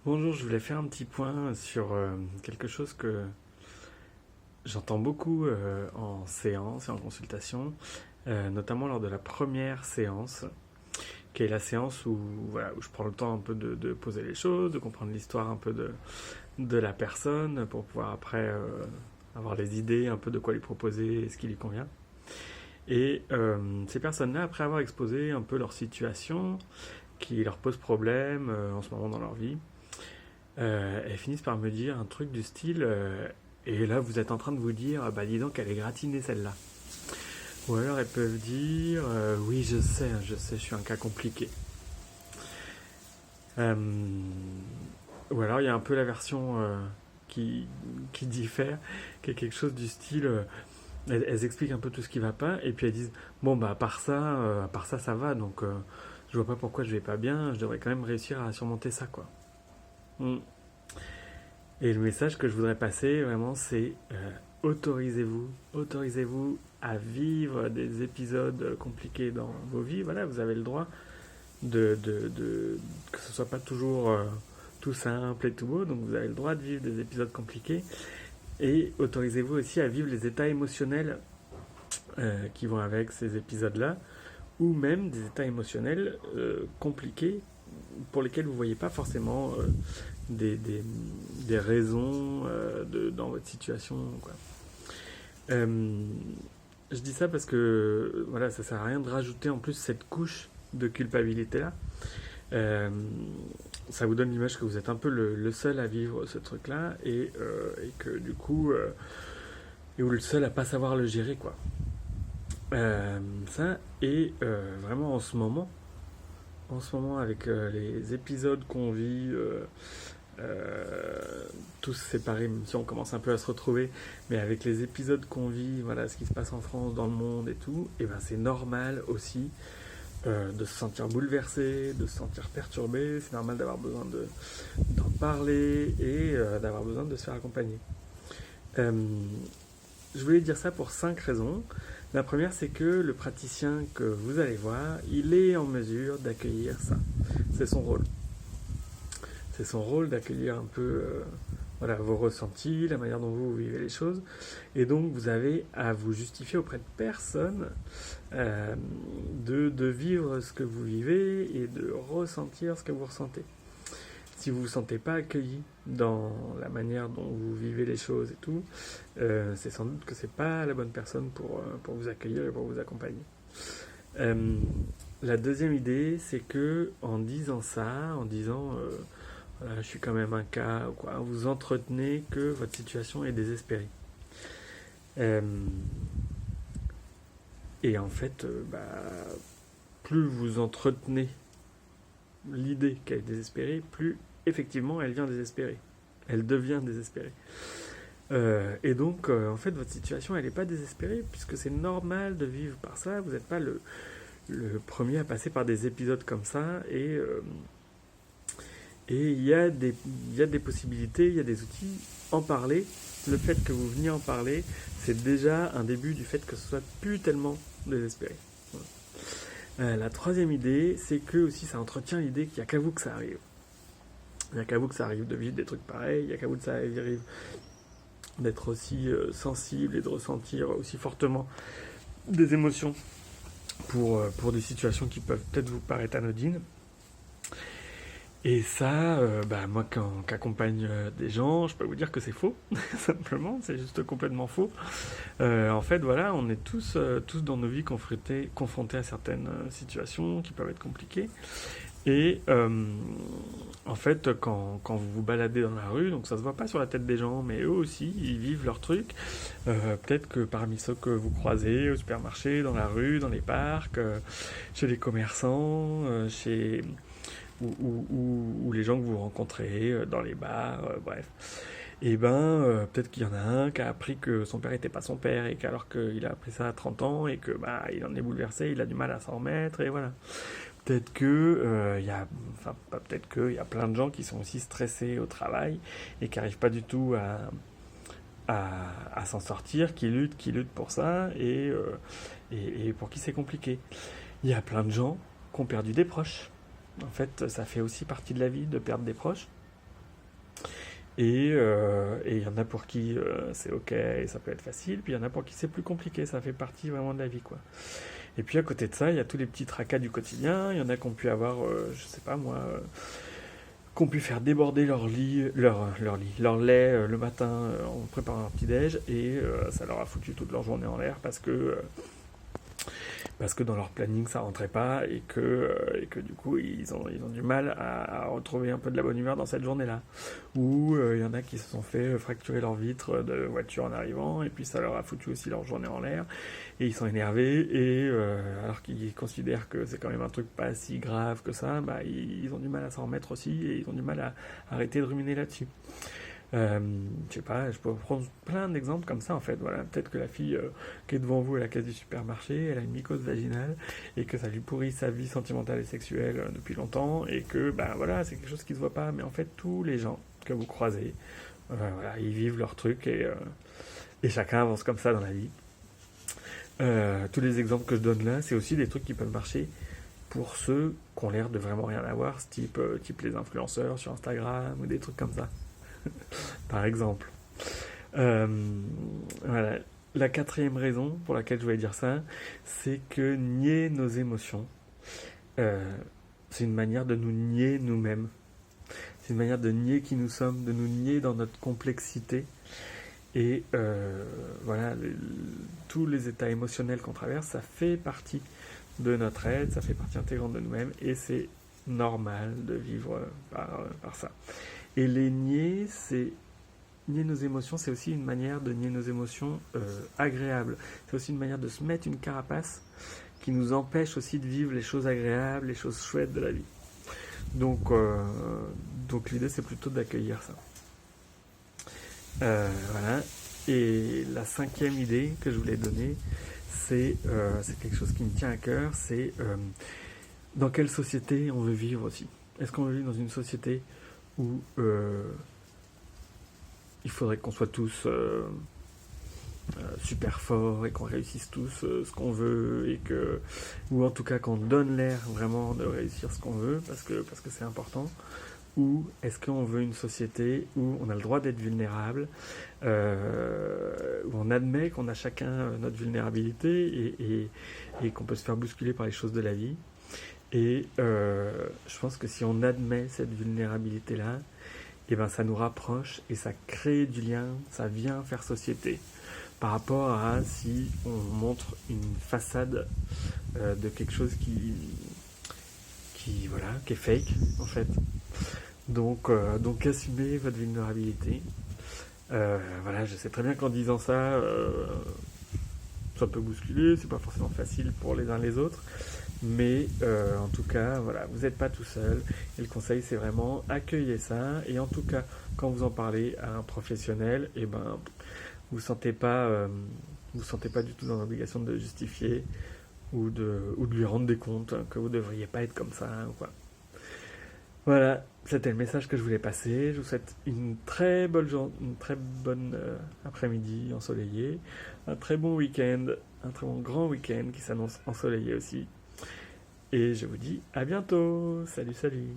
Bonjour, je voulais faire un petit point sur quelque chose que j'entends beaucoup en séance et en consultation, notamment lors de la première séance, qui est la séance où, voilà, où je prends le temps un peu de poser les choses, de comprendre l'histoire un peu de la personne, pour pouvoir après avoir les idées un peu de quoi lui proposer et ce qui lui convient. Et ces personnes-là, après avoir exposé un peu leur situation, qui leur pose problème en ce moment dans leur vie, elles finissent par me dire un truc du style et là vous êtes en train de vous dire bah dis donc elle est gratinée celle-là. Ou alors elles peuvent dire oui je sais, je suis un cas compliqué. Euh, ou alors il y a un peu la version qui, qui diffère, qui est quelque chose du style elles expliquent un peu tout ce qui va pas et puis elles disent bon bah à part ça ça va donc je vois pas pourquoi je vais pas bien, je devrais quand même réussir à surmonter ça quoi. Mm. Et le message que je voudrais passer, vraiment, c'est autorisez-vous à vivre des épisodes compliqués dans vos vies. Voilà, vous avez le droit que ce soit pas toujours tout simple et tout beau, donc vous avez le droit de vivre des épisodes compliqués. Et autorisez-vous aussi à vivre les états émotionnels qui vont avec ces épisodes-là, ou même des états émotionnels compliqués pour lesquels vous ne voyez pas forcément des, des, des raisons dans votre situation. Quoi. Euh, je dis ça parce que voilà, ça sert à rien de rajouter en plus cette couche de culpabilité là. Euh, Ça vous donne l'image que vous êtes un peu le seul à vivre ce truc là et que du coup, et ou le seul à pas savoir le gérer quoi. Ça et vraiment en ce moment avec les épisodes qu'on vit tous séparés, même si on commence un peu à se retrouver, mais avec les épisodes qu'on vit, voilà, ce qui se passe en France, dans le monde et tout, et ben c'est normal aussi de se sentir bouleversé, de se sentir perturbé. C'est normal d'avoir besoin d'en parler et d'avoir besoin de se faire accompagner. Euh, je voulais dire ça pour 5 raisons. La première, c'est que le praticien que vous allez voir, il est en mesure d'accueillir ça. C'est son rôle. C'est son rôle d'accueillir un peu voilà, vos ressentis, la manière dont vous vivez les choses. Et donc, vous avez à vous justifier auprès de personne de vivre ce que vous vivez et de ressentir ce que vous ressentez. Si vous ne vous sentez pas accueilli dans la manière dont vous vivez les choses et tout, c'est sans doute que c'est pas la bonne personne pour vous accueillir et pour vous accompagner. Euh, la deuxième idée, c'est que en disant ça, en disant voilà, je suis quand même un cas, ou quoi, vous entretenez que votre situation est désespérée. Euh, et en fait, plus vous entretenez l'idée qu'elle est désespérée, plus effectivement elle vient désespérée. Elle devient désespérée. Et donc, en fait, votre situation, elle n'est pas désespérée, puisque c'est normal de vivre par ça. Vous n'êtes pas le premier à passer par des épisodes comme ça, et il y a des possibilités, il y a des outils. En parler, le fait que vous veniez en parler, c'est déjà un début du fait que ce soit plus tellement désespéré. Voilà. La troisième idée, c'est que aussi ça entretient l'idée qu'il n'y a qu'à vous que ça arrive. Il n'y a qu'à vous que ça arrive de vivre des trucs pareils, il n'y a qu'à vous que ça arrive d'être aussi sensible et de ressentir aussi fortement des émotions pour des situations qui peuvent peut-être vous paraître anodines. Et ça, moi qu'accompagne des gens, je peux vous dire que c'est faux, simplement, c'est juste complètement faux. En fait, voilà, on est tous dans nos vies confrontés à certaines situations qui peuvent être compliquées. Et en fait, quand vous vous baladez dans la rue, donc ça se voit pas sur la tête des gens, mais eux aussi, ils vivent leur truc. Peut-être que parmi ceux que vous croisez au supermarché, dans la rue, dans les parcs, chez les commerçants, chez ou les gens que vous rencontrez dans les bars, bref. Et peut-être qu'il y en a un qui a appris que son père n'était pas son père et qu'alors qu'il a appris ça à 30 ans et que il en est bouleversé, il a du mal à s'en remettre et voilà. Peut-être que il y a, enfin pas peut-être que il y a plein de gens qui sont aussi stressés au travail et qui n'arrivent pas du tout à s'en sortir, qui luttent pour ça et pour qui c'est compliqué. Il y a plein de gens qui ont perdu des proches. En fait, ça fait aussi partie de la vie de perdre des proches. Et il y en a pour qui c'est ok et ça peut être facile, puis il y en a pour qui c'est plus compliqué, ça fait partie vraiment de la vie, quoi. Et puis à côté de ça, il y a tous les petits tracas du quotidien, il y en a qui ont pu avoir, je sais pas moi, qui ont pu faire déborder leur lait le matin en préparant leur petit-déj, et ça leur a foutu toute leur journée en l'air parce que dans leur planning ça rentrait pas et que du coup ils ont du mal à retrouver un peu de la bonne humeur dans cette journée-là. Ou il y en a qui se sont fait fracturer leur vitre de voiture en arrivant et puis ça leur a foutu aussi leur journée en l'air et ils sont énervés et alors qu'ils considèrent que c'est quand même un truc pas si grave que ça, bah ils ont du mal à s'en remettre aussi et ils ont du mal à arrêter de ruminer là-dessus. Je sais pas, je peux prendre plein d'exemples comme ça en fait. Voilà, peut-être que la fille qui est devant vous à la caisse du supermarché, elle a une mycose vaginale et que ça lui pourrit sa vie sentimentale et sexuelle depuis longtemps et que ben voilà, c'est quelque chose qui se voit pas. Mais en fait, tous les gens que vous croisez, voilà, ils vivent leur truc et chacun avance comme ça dans la vie. Tous les exemples que je donne là, c'est aussi des trucs qui peuvent marcher pour ceux qui ont l'air de vraiment rien avoir, type les influenceurs sur Instagram ou des trucs comme ça par exemple. Euh, voilà. La quatrième raison pour laquelle je voulais dire ça, c'est que nier nos émotions, euh, c'est une manière de nous nier nous-mêmes. C'est une manière de nier qui nous sommes, de nous nier dans notre complexité. Et voilà, tous les états émotionnels qu'on traverse, ça fait partie de notre être, ça fait partie intégrante de nous-mêmes, et c'est normal de vivre par ça. Et les nier, c'est nier nos émotions, c'est aussi une manière de nier nos émotions agréables. C'est aussi une manière de se mettre une carapace qui nous empêche aussi de vivre les choses agréables, les choses chouettes de la vie. Donc l'idée, c'est plutôt d'accueillir ça. Voilà. Et la cinquième idée que je voulais donner, c'est quelque chose qui me tient à cœur, c'est dans quelle société on veut vivre aussi. Est-ce qu'on veut vivre dans une société où il faudrait qu'on soit tous super forts et qu'on réussisse tous ce qu'on veut ou en tout cas qu'on donne l'air vraiment de réussir ce qu'on veut parce que c'est important, ou est-ce qu'on veut une société où on a le droit d'être vulnérable, où on admet qu'on a chacun notre vulnérabilité et qu'on peut se faire bousculer par les choses de la vie. Et je pense que si on admet cette vulnérabilité-là, et ben ça nous rapproche et ça crée du lien, ça vient faire société. Par rapport à si on montre une façade de quelque chose qui est fake en fait. Donc assumez votre vulnérabilité. Voilà, je sais très bien qu'en disant ça, ça peut bousculer, c'est pas forcément facile pour les uns les autres. Mais en tout cas, voilà, vous n'êtes pas tout seul. Et le conseil, c'est vraiment accueillir ça. Et en tout cas, quand vous en parlez à un professionnel, et ben, vous vous sentez pas du tout dans l'obligation de justifier ou de lui rendre des comptes que vous devriez pas être comme ça ou quoi. Voilà, c'était le message que je voulais passer. Je vous souhaite une très bonne après-midi ensoleillé, un très bon week-end, un très bon grand week-end qui s'annonce ensoleillé aussi. Et je vous dis à bientôt. Salut, salut.